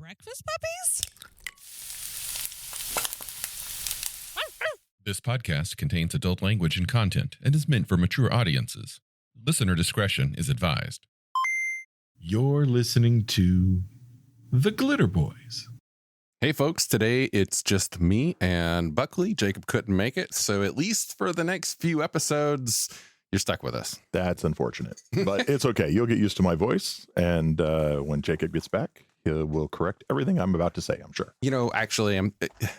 breakfast puppies? This podcast contains adult language and content and is meant for mature audiences. Listener discretion is advised. You're listening to The Glitterbois. Hey folks, today it's just me and Buckley. Jacob couldn't make it, so at least for the next few episodes, you're stuck with us. That's unfortunate, but it's okay. You'll get used to my voice, and when Jacob gets back, he will correct everything I'm about to say, I'm sure. You know, actually,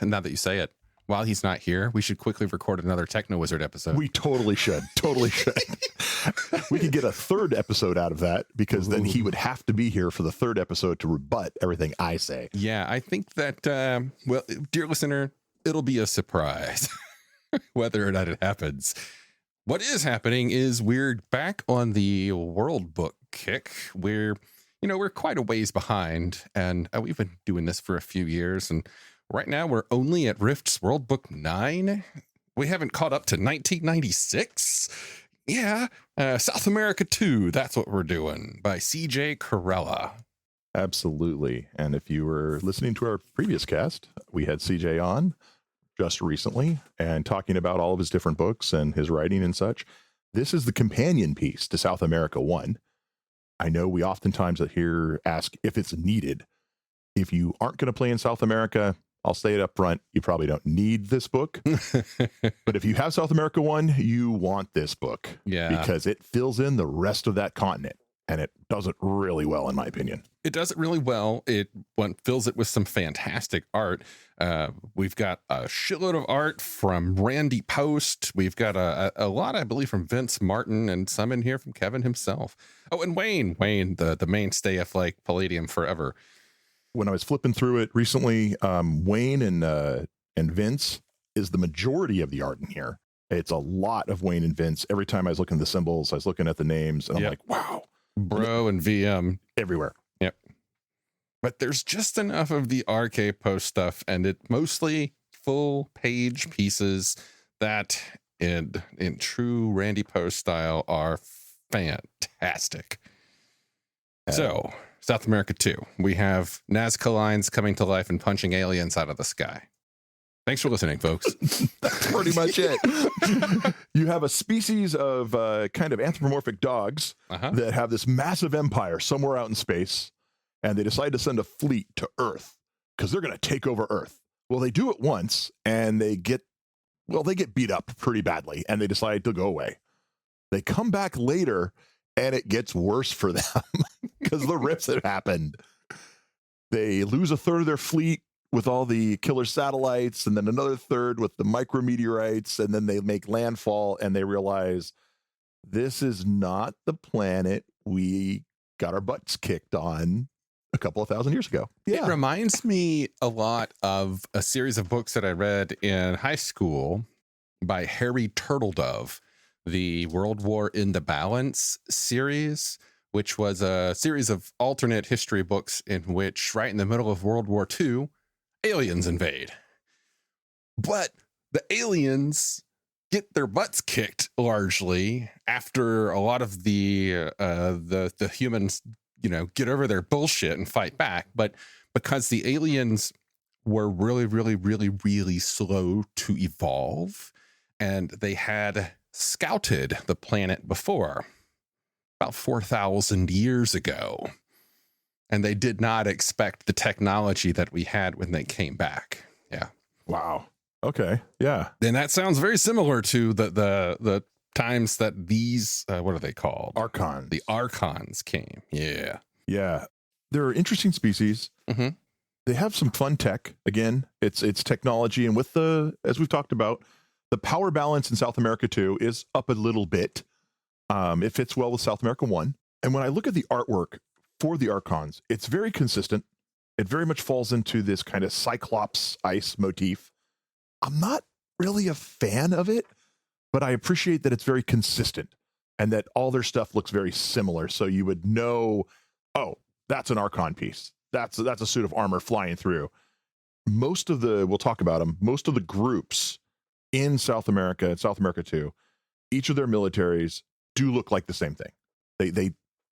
now that you say it, while he's not here, we should quickly record another Techno Wizard episode. We totally should. Totally should. We could get a third episode out of that, because then he would have to be here for the third episode to rebut everything I say. Yeah, I think that, well, dear listener, it'll be a surprise whether or not it happens. What is happening is we're back on the World Book kick. We're quite a ways behind, and we've been doing this for a few years, and right now we're only at Rift's World Book 9. We haven't caught up to 1996. Yeah, South America 2, that's what we're doing, by C.J. Corella. Absolutely. And if you were listening to our previous cast, we had CJ on just recently and talking about all of his different books and his writing and such. This is the companion piece to South America 1. I know we oftentimes here ask if it's needed. If you aren't going to play in South America, I'll say it up front, you probably don't need this book. But if you have South America 1, you want this book. Yeah. Because it fills in the rest of that continent. And it does it really well, in my opinion. It does it really well. It fills it with some fantastic art. We've got a shitload of art from Randy Post. We've got a lot, I believe, from Vince Martin, and some in here from Kevin himself. Oh, and Wayne, the mainstay of like Palladium forever. When I was flipping through it recently, Wayne and Vince is the majority of the art in here. It's a lot of Wayne and Vince. Every time I was looking at the symbols, I was looking at the names, and I'm like, wow. Bro and VM. Everywhere. Yep. But there's just enough of the RK Post stuff, and it mostly full page pieces that in true Randy Post style are fantastic. So, South America 2, we have Nazca lines coming to life and punching aliens out of the sky. Thanks for listening, folks. That's pretty much it. You have a species of kind of anthropomorphic dogs that have this massive empire somewhere out in space, and they decide to send a fleet to Earth because they're going to take over Earth. Well, they do it once, and they get beat up pretty badly, and they decide to go away. They come back later, and it gets worse for them because of the rifts that happened. They lose a third of their fleet with all the killer satellites, and then another third with the micrometeorites, and then they make landfall, and they realize this is not the planet we got our butts kicked on a couple of thousand years ago. Yeah. It reminds me a lot of a series of books that I read in high school by Harry Turtledove, the World War in the Balance series, which was a series of alternate history books in which, right in the middle of World War II, aliens invade. But the aliens get their butts kicked largely after a lot of the humans, get over their bullshit and fight back. But because the aliens were really, really, really, really slow to evolve, and they had scouted the planet before, about 4,000 years ago. And they did not expect the technology that we had when they came back. Yeah. Wow. Okay. Yeah. And that sounds very similar to the times that these, what are they called? Archons. The Archons came. Yeah. Yeah. They're interesting species. Mm-hmm. They have some fun tech. Again, it's technology. And with as we've talked about, the power balance in South America 2 is up a little bit. It fits well with South America 1. And when I look at the artwork for the Archons, it's very consistent. It very much falls into this kind of Cyclops ice motif. I'm not really a fan of it, but I appreciate that it's very consistent and that all their stuff looks very similar. So you would know, oh, that's an Archon piece. That's a suit of armor flying through. We'll talk about them, most of the groups in South America and South America 2, each of their militaries do look like the same thing.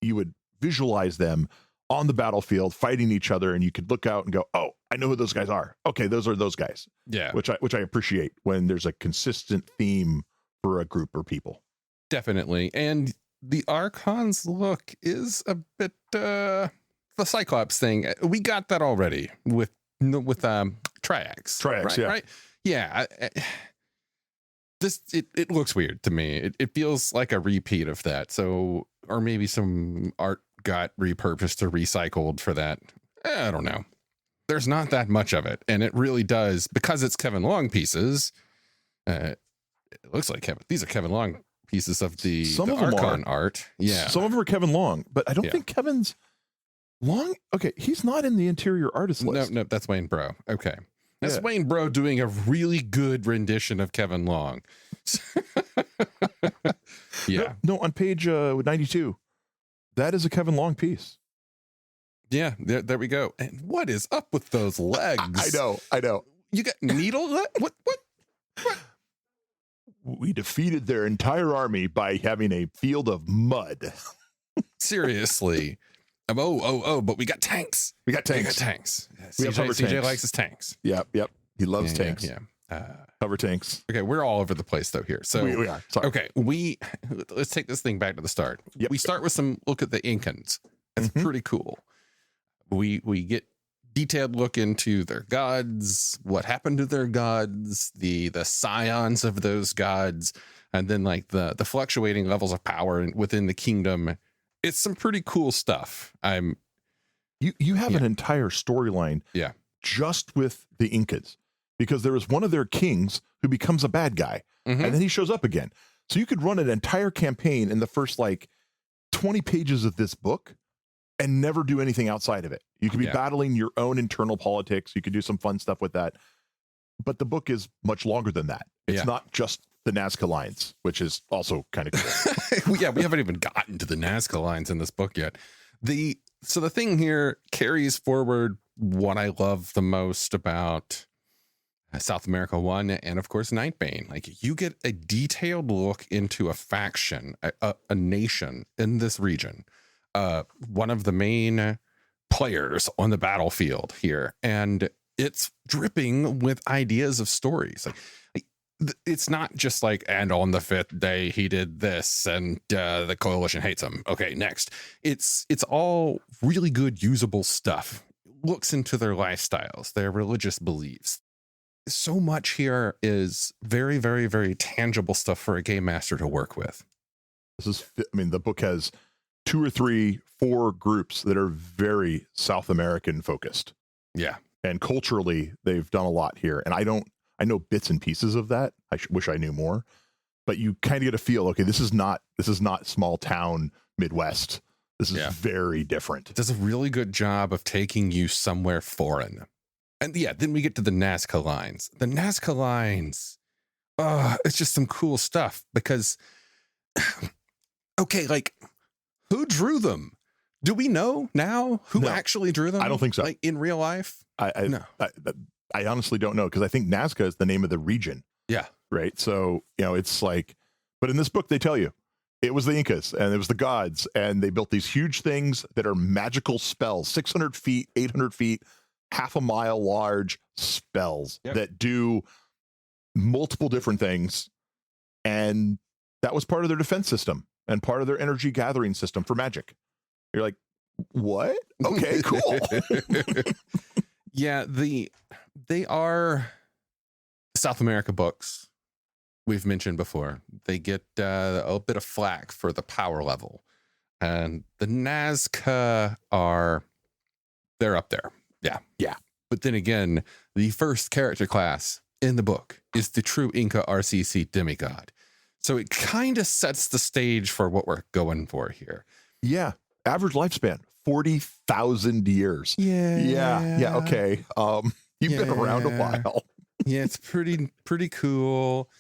You would visualize them on the battlefield fighting each other, and you could look out and go, oh, I know who those guys are. Okay, those are those guys. Yeah. Which I appreciate when there's a consistent theme for a group or people. Definitely. And the Archon's look is a bit the Cyclops thing. We got that already with Triax. Triax, right? yeah. Right? Yeah. It looks weird to me. It feels like a repeat of that. So, or maybe some art got repurposed or recycled for that. I don't know. There's not that much of it. And it really does, because it's Kevin Long pieces. It looks like these are Kevin Long pieces of the Archon art. Yeah. Some of them are Kevin Long, but I don't Yeah. think Kevin's Long. Okay. He's not in the interior artist list. No, that's Wayne Bro. Okay. That's Yeah. Wayne Bro doing a really good rendition of Kevin Long. Yeah. No, on page 92, that is a Kevin Long piece. Yeah. There we go. And what is up with those legs? I know. You got needle? What? We defeated their entire army by having a field of mud. Seriously. But we got tanks. We got tanks. We have hover CJ tanks. likes his tanks. Yep. He loves tanks. Yeah. Hover tanks. Okay, we're all over the place though here. So we are. Sorry. okay, let's take this thing back to the start. Yep. We start with some look at the Incans. That's Mhm. pretty cool. We get detailed look into their gods, what happened to their gods, the scions of those gods, and then like the fluctuating levels of power within the kingdom. It's some pretty cool stuff. You have an entire storyline just with the Incas, because there is one of their kings who becomes a bad guy, and then he shows up again. So you could run an entire campaign in the first like 20 pages of this book and never do anything outside of it. You could be battling your own internal politics. You could do some fun stuff with that. But the book is much longer than that. It's not just the Nazca lines, which is also kind of cool. Yeah, we haven't even gotten to the Nazca lines in this book yet. So the thing here carries forward what I love the most about South America 1 and of course Nightbane. Like, you get a detailed look into a faction, a nation in this region, one of the main players on the battlefield here, and it's dripping with ideas of stories. Like it's not just like, and on the 5th day he did this and the coalition hates him. Okay, next. It's all really good usable stuff. Looks into their lifestyles, their religious beliefs. So much here is very, very, very tangible stuff for a game master to work with. The book has 2 or 3, 4 groups that are very South American focused. Yeah. And culturally, they've done a lot here. And I know bits and pieces of that. I wish I knew more, but you kind of get a feel, okay, this is not small town Midwest. This is very different. It does a really good job of taking you somewhere foreign. And then we get to the Nazca lines. The Nazca lines, it's just some cool stuff because, okay, like, who drew them? Do we know now who actually drew them? I don't think so. Like in real life? I honestly don't know, because I think Nazca is the name of the region. Yeah. Right. So, it's like, but in this book, they tell you it was the Incas and it was the gods, and they built these huge things that are magical spells, 600 feet, 800 feet, half a mile large spells that do multiple different things. And that was part of their defense system and part of their energy gathering system for magic. You're like, what? Okay, cool. Yeah, they are South America books we've mentioned before. They get a bit of flack for the power level, and the Nazca they're up there. Yeah. But then again, the first character class in the book is the true Inca RCC demigod. So it kind of sets the stage for what we're going for here. Yeah. Average lifespan, 40,000 years. Yeah. Okay. You've been around a while. Yeah, it's pretty cool.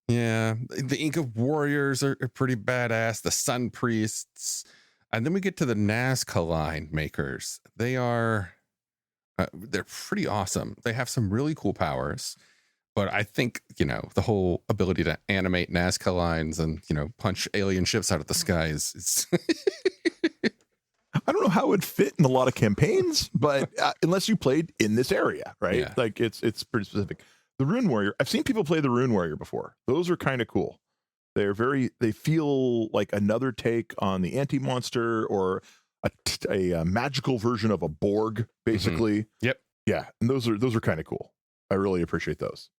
Yeah. The Inca warriors are pretty badass. The sun priests. And then we get to the Nazca line makers. They're pretty awesome. They have some really cool powers. But I think, the whole ability to animate Nazca lines and, punch alien ships out of the sky is I don't know how it would fit in a lot of campaigns, but unless you played in this area, right? Yeah. Like it's pretty specific. The Rune Warrior, I've seen people play the Rune Warrior before. Those are kind of cool. They feel like another take on the anti-monster or a magical version of a Borg, basically. Mm-hmm. Yep. Yeah, and those are kind of cool. I really appreciate those.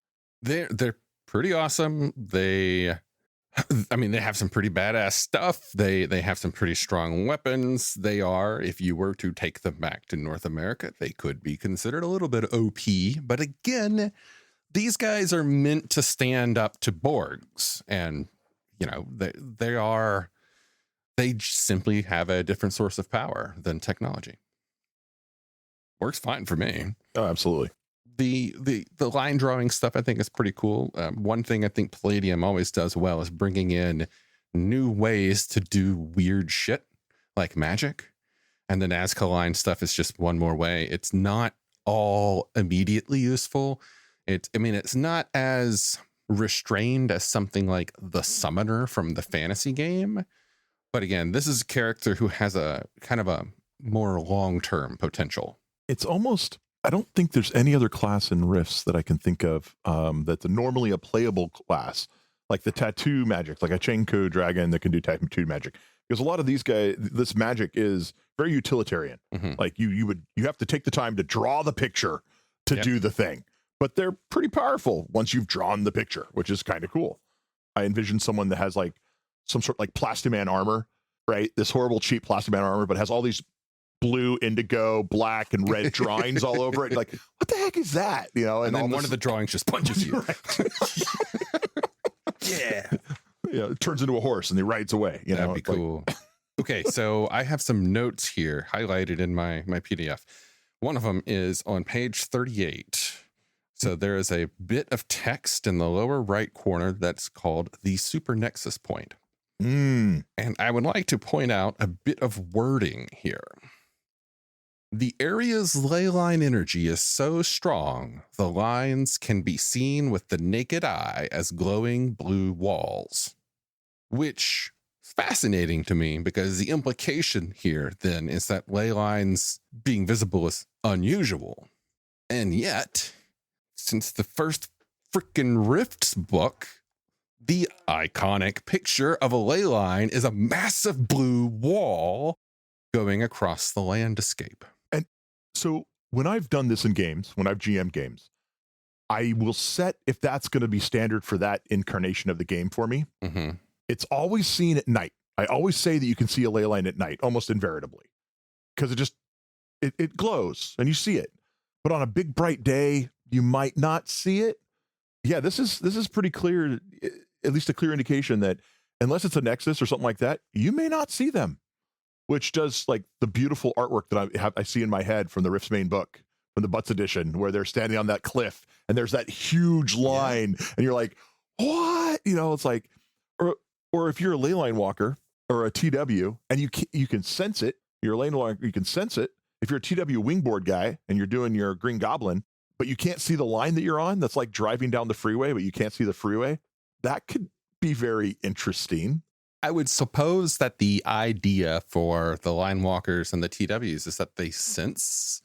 They're pretty awesome. They have some pretty badass stuff. They have some pretty strong weapons. They are, if you were to take them back to North America, they could be considered a little bit OP. But again, these guys are meant to stand up to Borgs, and they simply have a different source of power than technology. Works fine for me. Oh, absolutely. The line drawing stuff I think is pretty cool. One thing I think Palladium always does well is bringing in new ways to do weird shit like magic, and the Nazca line stuff is just one more way. It's not all immediately useful. It's not as restrained as something like the Summoner from the fantasy game, but again, this is a character who has a kind of a more long-term potential. It's almost, I don't think there's any other class in Rifts that I can think of that's normally a playable class, like the tattoo magic, like a Chenko dragon that can do tattoo magic. Because a lot of these guys, this magic is very utilitarian. Mm-hmm. Like you have to take the time to draw the picture to do the thing. But they're pretty powerful once you've drawn the picture, which is kind of cool. I envision someone that has like some sort of like Plastiman armor, right? This horrible cheap Plastiman armor, but has all these blue, indigo, black, and red drawings all over it. Like, what the heck is that? And then one of the drawings just punches you. Yeah. It turns into a horse and he rides away. That'd be cool. Okay, so I have some notes here highlighted in my PDF. One of them is on page 38. So there is a bit of text in the lower right corner that's called the Super Nexus point. And I would like to point out a bit of wording here. The area's ley line energy is so strong, the lines can be seen with the naked eye as glowing blue walls. Which is fascinating to me because the implication here then is that ley lines being visible is unusual. And yet, since the first frickin' Rifts book, the iconic picture of a ley line is a massive blue wall going across the landscape. And so when I've done this in games, when I've GM games, I will set if that's going to be standard for that incarnation of the game for me. Mm-hmm. It's always seen at night. I always say that you can see a ley line at night, almost invariably, because it glows and you see it. But on a big bright day, you might not see it. Yeah, this is pretty clear, at least a clear indication that unless it's a Nexus or something like that, you may not see them, which does like the beautiful artwork that I see in my head from the Rift's main book, from the Butts edition, where they're standing on that cliff and there's that huge line and you're like, what? It's like, or if you're a ley line walker or a TW and you can sense it, you're a ley line walker, you can sense it. If you're a TW wingboard guy and you're doing your Green Goblin, but you can't see the line that you're on, that's like driving down the freeway, but you can't see the freeway, that could be very interesting. I would suppose that the idea for the line walkers and the TWs is that they sense,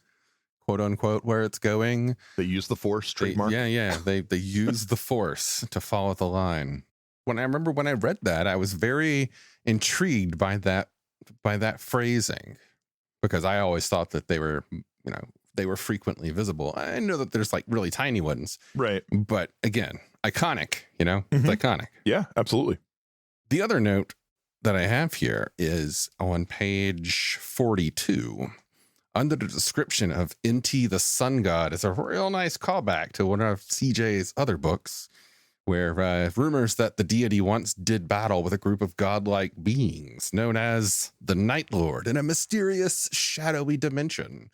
quote unquote, where it's going. They use the Force trademark. They use the Force to follow the line. When I read that, I was very intrigued by that phrasing, because I always thought that they were frequently visible. I know that there's like really tiny ones. Right. But again, iconic, it's iconic. Yeah, absolutely. The other note that I have here is on page 42. Under the description of Inti the Sun God is a real nice callback to one of CJ's other books, where rumors that the deity once did battle with a group of godlike beings known as the Night Lord in a mysterious, shadowy dimension.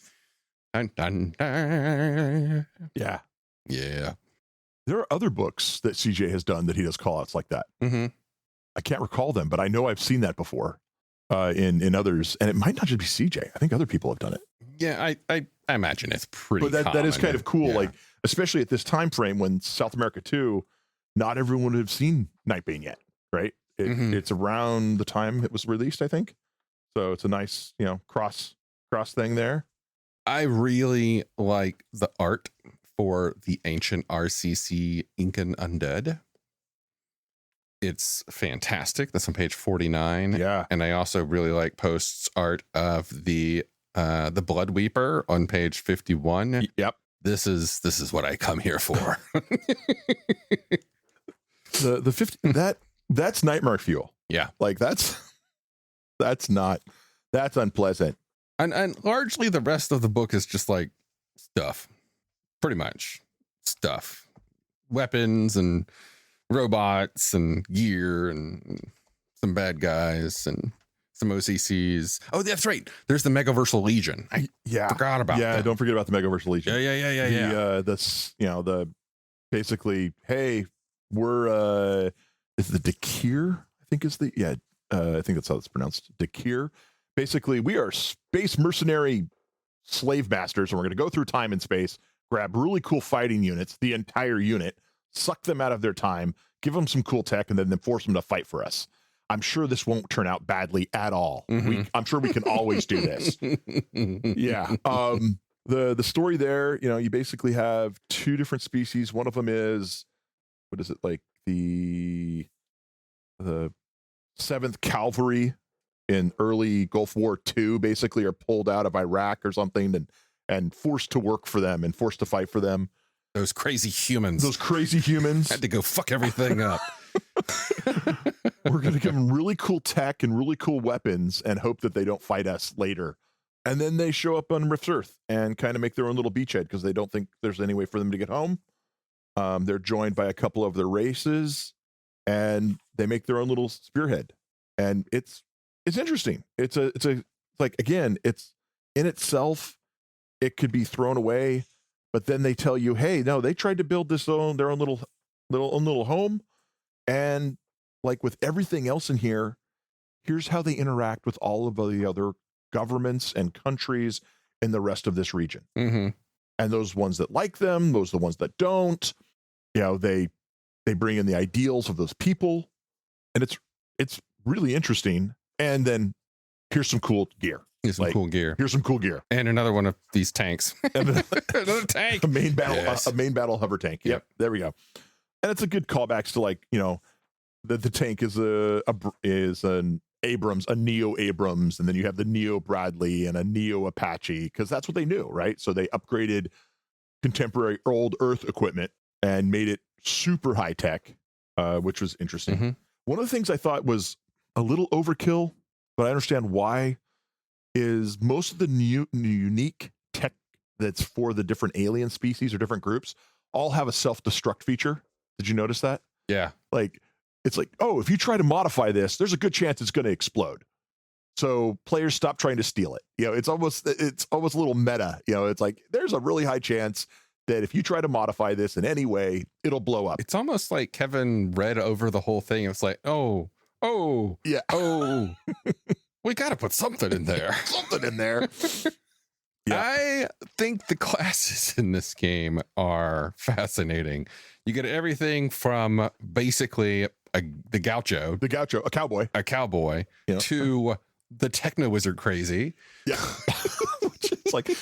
Dun, dun, dun. Yeah. Yeah. There are other books that CJ has done that he does call outs like that. Mm-hmm. I can't recall them, but I know I've seen that before in others, and it might not just be CJ. I think other people have done it. Yeah, I imagine it's pretty. But that is kind of cool, yeah. like especially at this time frame when South America 2, not everyone would have seen Nightbane yet, right? It's around the time it was released, I think. So it's a nice, cross thing there. I really like the art for the ancient RCC Incan Undead. It's fantastic. That's on page 49. Yeah. And I also really like Post's art of the Blood Weeper on page 51. Yep. This is what I come here for. The 50 that's nightmare fuel. Yeah. Like that's unpleasant. And largely the rest of the book is just like stuff. Pretty much stuff. Weapons and robots and gear and some bad guys and some OCCs. Oh, that's right. There's the Megaversal Legion. I forgot about that. Yeah, don't forget about the Megaversal Legion. Yeah. The basically, hey, we're is the Dakir, I think is the I think that's how it's pronounced. Dakir. Basically, we are space mercenary slave masters, and we're going to go through time and space, grab really cool fighting units, the entire unit, suck them out of their time, give them some cool tech, and then force them to fight for us. I'm sure this won't turn out badly at all. Mm-hmm. I'm sure we can always do this. Yeah. The story there, you basically have two different species. One of them is, what is it, like the 7th Cavalry in early Gulf War II, basically are pulled out of Iraq or something and forced to work for them and forced to fight for them. Those crazy humans had to go fuck everything up. We're going to give them really cool tech and really cool weapons and hope that they don't fight us later. And then they show up on Rift's Earth and kind of make their own little beachhead because they don't think there's any way for them to get home. They're joined by a couple of their races and they make their own little spearhead. And it's interesting. It's like, again, it's in itself, it could be thrown away, but then they tell you, hey, no, they tried to build their own little home. And like with everything else in here, here's how they interact with all of the other governments and countries in the rest of this region. Mm-hmm. And those ones that like them, those are the ones that don't, they bring in the ideals of those people. And it's really interesting. And then here's some cool gear. Here's some cool gear. And another one of these tanks. Another tank. A main battle hover tank. Yep. There we go. And it's a good callbacks to the tank is an Abrams, a Neo Abrams, and then you have the Neo Bradley and a Neo Apache because that's what they knew, right? So they upgraded contemporary old Earth equipment and made it super high tech, which was interesting. Mm-hmm. One of the things I thought was a little overkill, but I understand why, is most of the unique tech that's for the different alien species or different groups all have a self-destruct feature. Did you notice that? Yeah. Like, it's like, oh, if you try to modify this, there's a good chance it's going to explode. So players stop trying to steal it. It's almost a little meta. It's like, there's a really high chance that if you try to modify this in any way, it'll blow up. It's almost like Kevin read over the whole thing. It's like, yeah. We got to put something in there. Yeah. I think the classes in this game are fascinating. You get everything from basically the gaucho, a cowboy, to the techno wizard crazy. Yeah. It's like,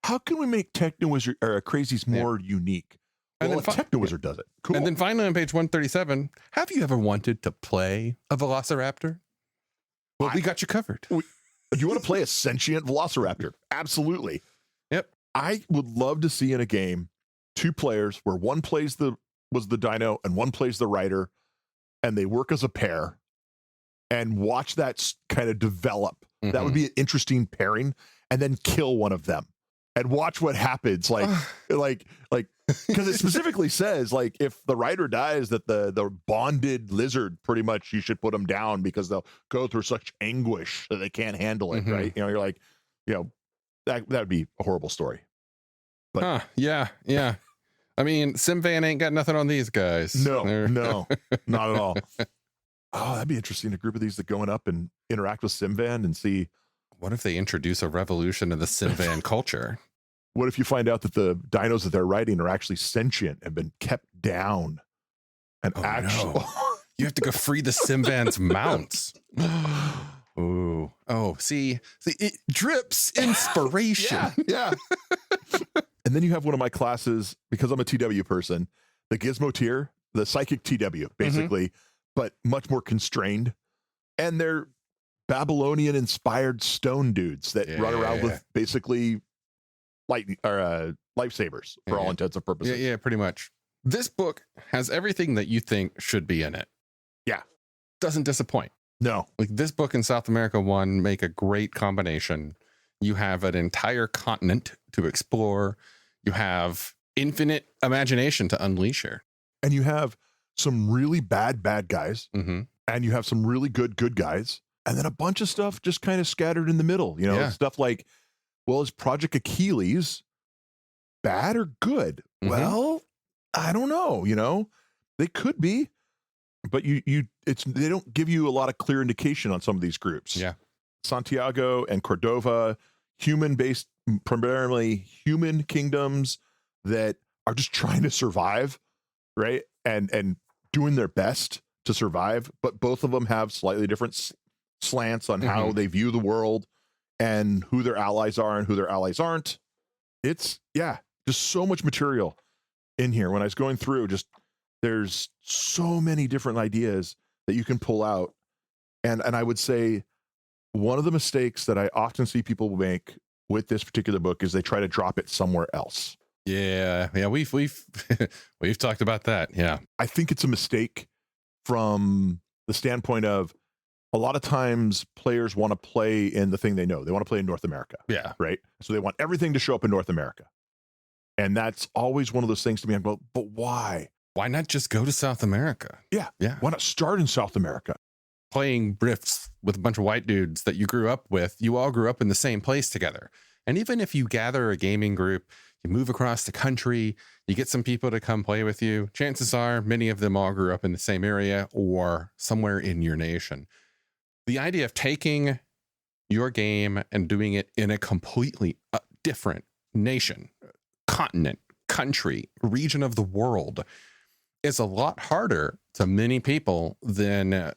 how can we make techno wizard or crazies more unique? Well, and then techno wizard does it. Cool. And then finally on page 137, have you ever wanted to play a velociraptor? Well, we got you covered. You want to play a sentient velociraptor? Absolutely. Yep. I would love to see in a game 2 players where one plays the dino and one plays the rider, and they work as a pair, and watch that kind of develop. Mm-hmm. That would be an interesting pairing, and then kill one of them and watch what happens. Like because it specifically says, like, if the rider dies, that the bonded lizard, pretty much you should put them down because they'll go through such anguish that they can't handle it. Mm-hmm. Right. You're like, that would be a horrible story. But yeah. I mean, Simvan ain't got nothing on these guys. No, not at all. Oh, that'd be interesting. A group of these that going up and interact with Simvan and see. What if they introduce a revolution in the Simvan culture? What if you find out that the dinos that they're riding are actually sentient and been kept down? And no. You have to go free the Simvan's mounts. Ooh. Oh, see, it drips inspiration. Yeah. And then you have one of my classes, because I'm a TW person, the Gizmo tier, the psychic TW, basically, but much more constrained. And they're Babylonian-inspired stone dudes that run around with basically lifesavers for all intents and purposes. Yeah, pretty much. This book has everything that you think should be in it. Yeah. Doesn't disappoint. No. Like this book and South America 1 make a great combination. You have an entire continent to explore. You have infinite imagination to unleash here. And you have some really bad guys. And you have some really good guys. And then a bunch of stuff just kind of scattered in the middle. You know, stuff like, well, is Project Achilles bad or good? Well, I don't know. You know, they could be, but they don't give you a lot of clear indication on some of these groups. Yeah. Santiago and Cordova, human-based, primarily human kingdoms that are just trying to survive, right? And doing their best to survive, but both of them have slightly different slants on how they view the world and who their allies are and who their allies aren't. It's just so much material in here. When I was going through, there's so many different ideas that you can pull out. And I would say one of the mistakes that I often see people make with this particular book is they try to drop it somewhere else. Yeah, we've we've talked about that. Yeah. I think it's a mistake from the standpoint of a lot of times players want to play in the thing they know. They want to play in North America. Yeah. Right. So they want everything to show up in North America. And that's always one of those things to me. I'm like, but why? Why not just go to South America? Yeah. Why not start in South America? Playing Rifts with a bunch of white dudes that you grew up with, you all grew up in the same place together. And even if you gather a gaming group, you move across the country, you get some people to come play with you, chances are many of them all grew up in the same area or somewhere in your nation. The idea of taking your game and doing it in a completely different nation, continent, country, region of the world is a lot harder to many people than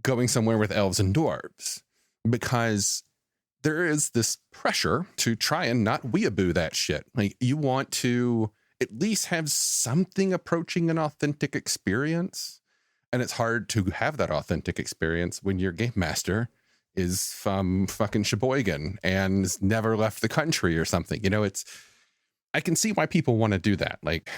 going somewhere with elves and dwarves, because there is this pressure to try and not weeaboo that shit. Like, you want to at least have something approaching an authentic experience. And it's hard to have that authentic experience when your game master is from fucking Sheboygan and has never left the country or something. You know, I can see why people want to do that. Like,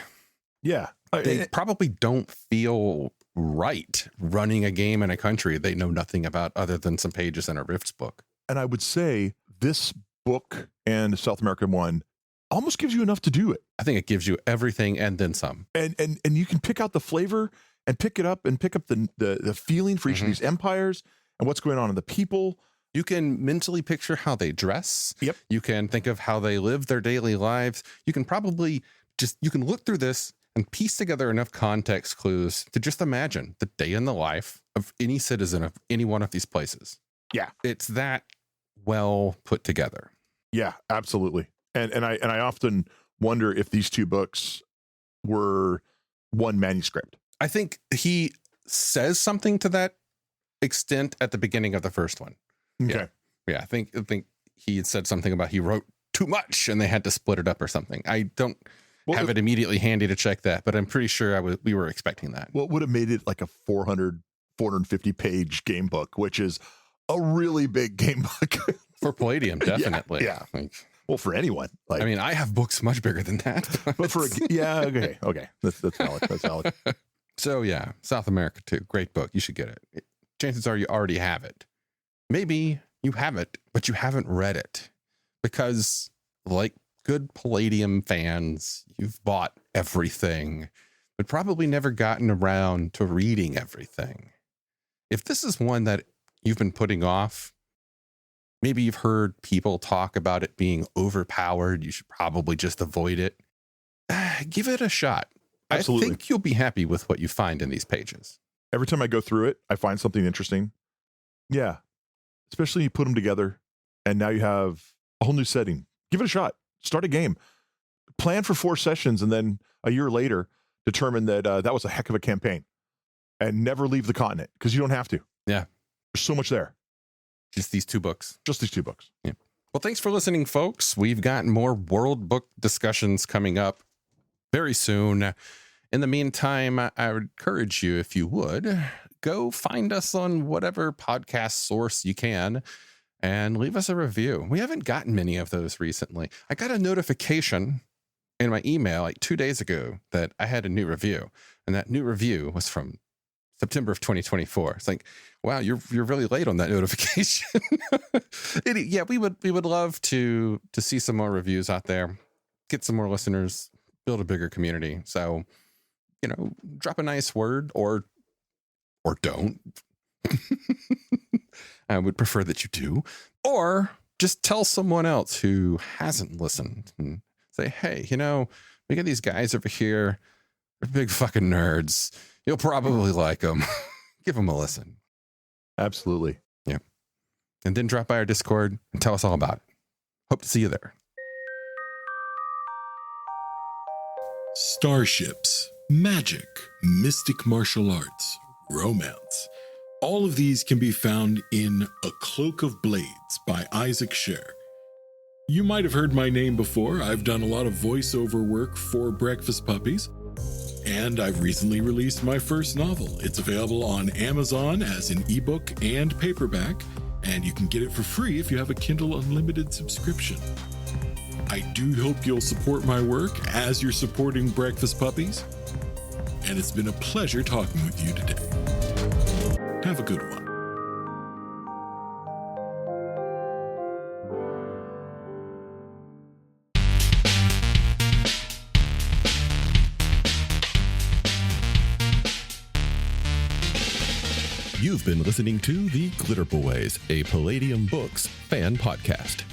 yeah, they probably don't feel right running a game in a country they know nothing about other than some pages in a Rifts book. And I would say this book and South American 1 almost gives you enough to do it. I think it gives you everything and then some. And you can pick out the flavor and pick it up and pick up the feeling for each of these empires and what's going on in the people. You can mentally picture how they dress. Yep. You can think of how they live their daily lives. You can probably you can look through this and piece together enough context clues to just imagine the day in the life of any citizen of any one of these places. Yeah. It's that well put together. Yeah, absolutely. And I often wonder if these two books were one manuscript. I think he says something to that extent at the beginning of the first one. Okay. Yeah. I think he had said something about he wrote too much and they had to split it up or something. I don't have it immediately handy to check that, but I'm pretty sure we were expecting that. Well, it would have made it like a 450 page game book, which is a really big game book. For Palladium, definitely. Yeah. Well, for anyone. Like, I mean, I have books much bigger than that. But for okay. That's valid. That's valid. So yeah, South America too. Great book. You should get it. Chances are you already have it. Maybe you have it, but you haven't read it because, like good Palladium fans, you've bought everything, but probably never gotten around to reading everything. If this is one that you've been putting off, maybe you've heard people talk about it being overpowered, you should probably just avoid it. Give it a shot. Absolutely. I think you'll be happy with what you find in these pages. Every time I go through it, I find something interesting. Yeah. Especially you put them together and now you have a whole new setting. Give it a shot. Start a game. Plan for 4 sessions and then a year later determine that that was a heck of a campaign and never leave the continent because you don't have to. Yeah. There's so much there. Just these 2 books. Just these 2 books. Yeah. Well, thanks for listening, folks. We've got more world book discussions coming up very soon. In the meantime, I would encourage you, if you would, go find us on whatever podcast source you can and leave us a review. We haven't gotten many of those recently. I got a notification in my email like 2 days ago that I had a new review, and that new review was from September of 2024. It's like, wow, you're really late on that notification. Yeah, we would love to see some more reviews out there, get some more listeners, build a bigger community. So, drop a nice word or don't. I would prefer that you do, or just tell someone else who hasn't listened and say, hey, we got these guys over here. They're big fucking nerds. You'll probably like them. Give them a listen. Absolutely. Yeah. And then drop by our Discord and tell us all about it. Hope to see you there. Starships, magic, mystic martial arts, romance. All of these can be found in A Cloak of Blades by Isaac Scher. You might have heard my name before. I've done a lot of voiceover work for Breakfast Puppies, and I've recently released my first novel. It's available on Amazon as an ebook and paperback, and you can get it for free if you have a Kindle Unlimited subscription. I do hope you'll support my work as you're supporting Breakfast Puppies, and it's been a pleasure talking with you today. Have a good one. You've been listening to The Glitterbois, a Palladium Books fan podcast.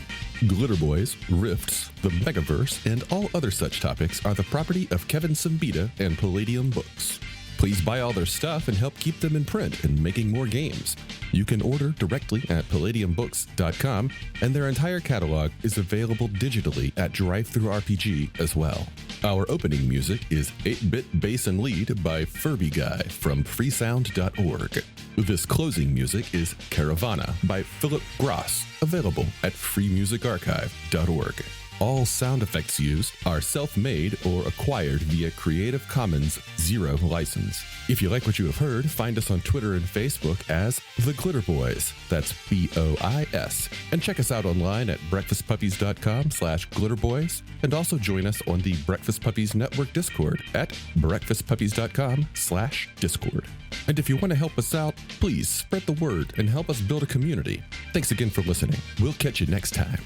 Glitterbois, Rifts, the Megaverse, and all other such topics are the property of Kevin Siembieda and Palladium Books. Please buy all their stuff and help keep them in print and making more games. You can order directly at palladiumbooks.com, and their entire catalog is available digitally at Drive-Thru RPG as well. Our opening music is 8-Bit Bass and Lead by Furby Guy from freesound.org. This closing music is Caravana by Philip Gross, available at freemusicarchive.org. All sound effects used are self-made or acquired via Creative Commons 0 license. If you like what you have heard, find us on Twitter and Facebook as The Glitterbois. That's BOIS. And check us out online at breakfastpuppies.com/glitterbois. And also join us on the Breakfast Puppies Network Discord at breakfastpuppies.com/discord. And if you want to help us out, please spread the word and help us build a community. Thanks again for listening. We'll catch you next time.